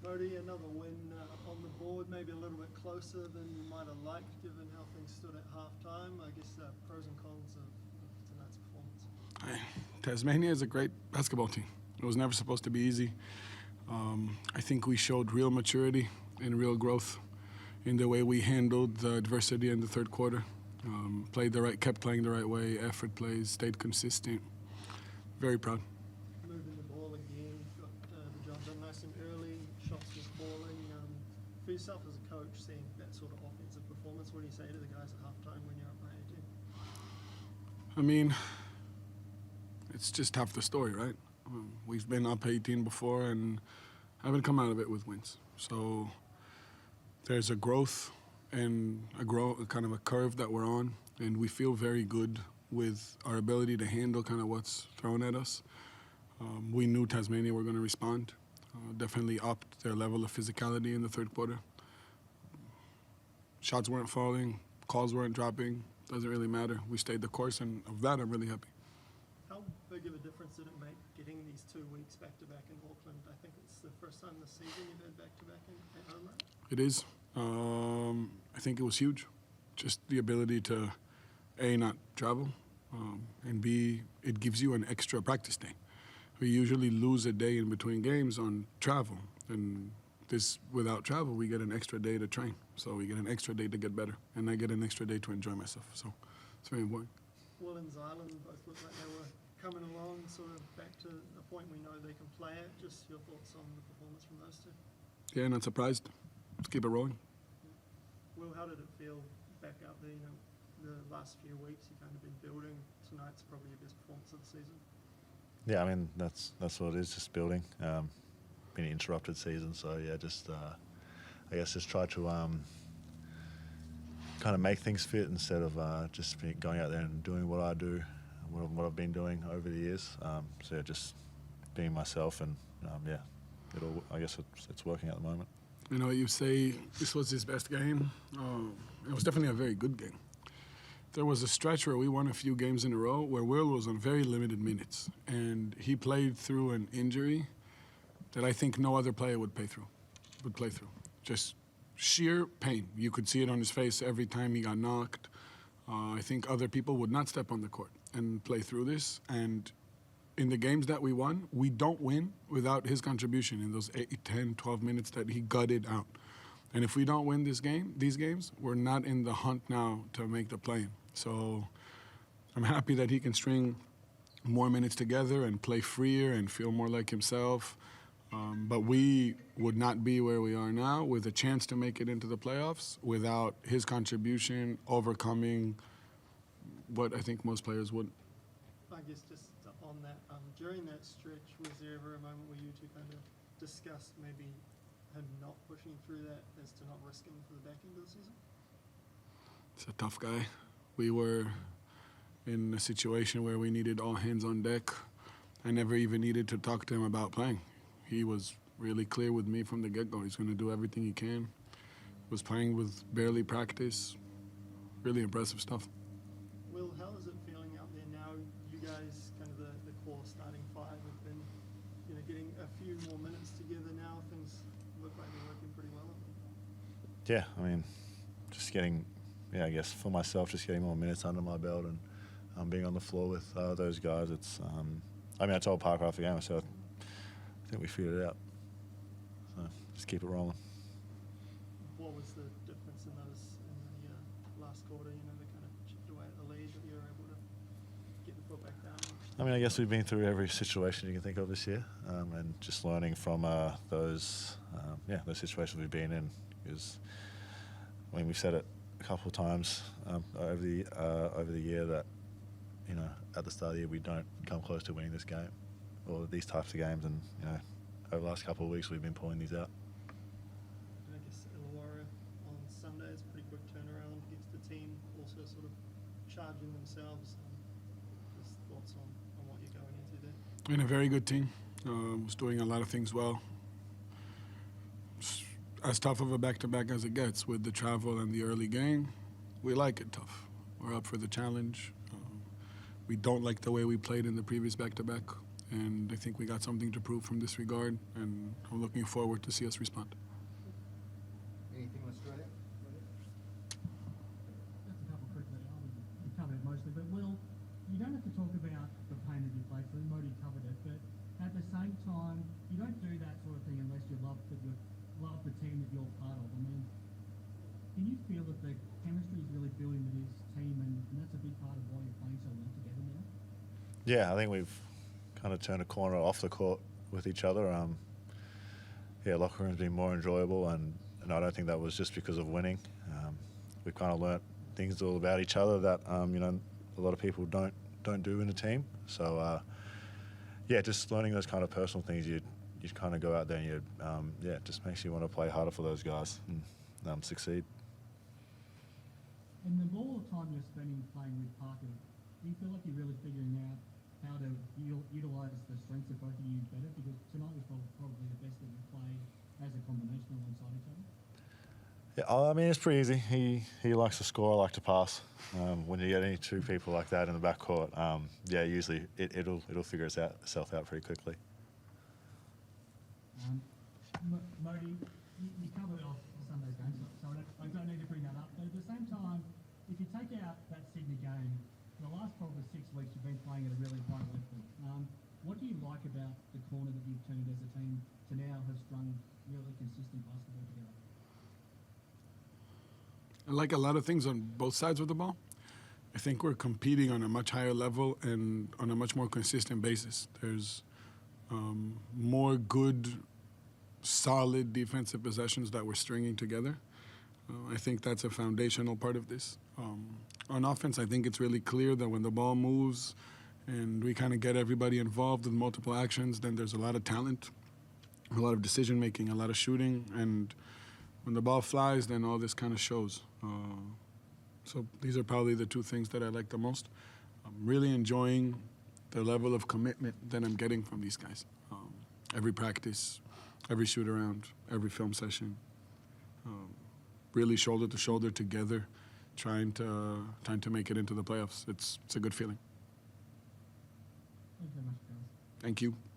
Mody, another win on the board, maybe a little bit closer than you might have liked given how things stood at half-time. I guess pros and cons of tonight's performance. Tasmania is a great basketball team. It was never supposed to be easy. I think we showed real maturity and real growth in the way we handled the adversity in the third quarter. Kept playing the right way, effort plays, stayed consistent. Very proud. Moving the ball again, got the job done nice and early, shots was falling. For yourself as a coach, seeing that sort of offensive performance, what do you say to the guys at halftime when you're up by 18? I mean, it's just half the story, right? We've been up 18 before and haven't come out of it with wins. So there's a growth and kind of a curve that we're on, and we feel very good with our ability to handle kind of what's thrown at us. We knew Tasmania were going to respond. Definitely upped their level of physicality in the third quarter. Shots weren't falling, calls weren't dropping. Doesn't really matter. We stayed the course, and of that I'm really happy. How big of a difference did it make getting these 2 weeks back-to-back in Auckland? I think it's the first time this season you've had back-to-back at home, right? It is. I think it was huge. Just the ability to, A, not travel, and B, it gives you an extra practice day. We usually lose a day in between games on travel, and this, without travel, we get an extra day to train. So we get an extra day to get better, and I get an extra day to enjoy myself. So it's very important. Will and Zylan both look like they were coming along, sort of back to a point we know they can play at. Just your thoughts on the performance from those two? Yeah, not surprised. Let's keep it rolling. Will, how did it feel back out there? You know, the last few weeks you've kind of been building. Tonight's probably your best performance of the season. Yeah, I mean that's what it is, just building. Been an interrupted season, so yeah, just I guess just try to kind of make things fit instead of just going out there and doing what I do, what I've been doing over the years. So yeah, just being myself, and yeah, I guess it's working at the moment. You know, you say this was his best game. It was definitely a very good game. There was a stretch where we won a few games in a row where Will was on very limited minutes, and he played through an injury that I think no other player would play through. Just sheer pain. You could see it on his face every time he got knocked. I think other people would not step on the court and play through this. And in the games that we won, we don't win without his contribution in those 8, 10, 12 minutes that he gutted out. And if we don't win these games, we're not in the hunt now to make the play-in. So I'm happy that he can string more minutes together and play freer and feel more like himself. But we would not be where we are now with a chance to make it into the playoffs without his contribution overcoming what I think most players would. I guess just on that, during that stretch, was there ever a moment where you two kind of discussed maybe him not pushing through that as to not risk him for the back end of the season? It's a tough guy. We were in a situation where we needed all hands on deck. I never even needed to talk to him about playing. He was really clear with me from the get-go. He's going to do everything he can. Was playing with barely practice. Really impressive stuff. Will, how is it feeling out there now? You guys, kind of the core starting five, have been getting a few more minutes together now. Things look like they're working pretty well. Yeah, I mean, just getting, I guess for myself, just getting more minutes under my belt and being on the floor with those guys. It's, I mean, I told Parker after the game, I said, I think we figured it out. So just keep it rolling. What was the difference in the last quarter? They kind of chipped away at the lead, but you were able to get the foot back down. I mean, I guess we've been through every situation you can think of this year, and just learning from those situations we've been in. Because I mean, we've said it a couple of times over the year that at the start of the year we don't come close to winning this game or these types of games, and over the last couple of weeks we've been pulling these out. I guess Illawarra on Sunday is a pretty quick turnaround against the team, also sort of charging themselves. Just thoughts on what you're going into there? And a very good team. Was doing a lot of things well. As tough of a back-to-back as it gets with the travel and the early game. We like it tough. We're up for the challenge. We don't like the way we played in the previous back-to-back, and I think we got something to prove from this regard, and I'm looking forward to see us respond. Anything on Australia? Just a couple quickly. You covered it mostly, but Will, you don't have to talk about the pain that you played through. Mody covered it, but at the same time, you don't do that sort of thing unless you love the team that you're part of. I mean, can you feel that the chemistry is really building with this team, and that's a big part of why you're playing so well together now? Yeah, I think we've kind of turned a corner off the court with each other. Yeah, locker room's been more enjoyable, and I don't think that was just because of winning. We've kind of learnt things all about each other that you know, a lot of people don't do in a team. So yeah, just learning those kind of personal things, you kind of go out there and yeah, it just makes you want to play harder for those guys and succeed. And the more time you're spending playing with Parker, do you feel like you're really figuring out how to utilise the strengths of both of you better? Because tonight was probably the best that you played as a combination alongside each other. Yeah, I mean, it's pretty easy. He likes to score, I like to pass. When you get any two people like that in the backcourt, yeah, usually it'll figure itself out pretty quickly. Mody, you covered off Sunday's game, so I don't need to bring that up. But at the same time, if you take out that Sydney game, the last probably 6 weeks you've been playing at a really high level. What do you like about the corner that you've turned as a team to now have strung really consistent basketball together? I like a lot of things on both sides of the ball. I think we're competing on a much higher level and on a much more consistent basis. There's more good, solid defensive possessions that we're stringing together. I think that's a foundational part of this. On offense, I think it's really clear that when the ball moves and we kind of get everybody involved in multiple actions, then there's a lot of talent, a lot of decision-making, a lot of shooting, and when the ball flies, then all this kind of shows. So these are probably the two things that I like the most. I'm really enjoying the level of commitment that I'm getting from these guys. Every practice, every shoot-around, every film session. Really shoulder to shoulder together, trying to make it into the playoffs. It's a good feeling. Thank you very much, guys. Thank you.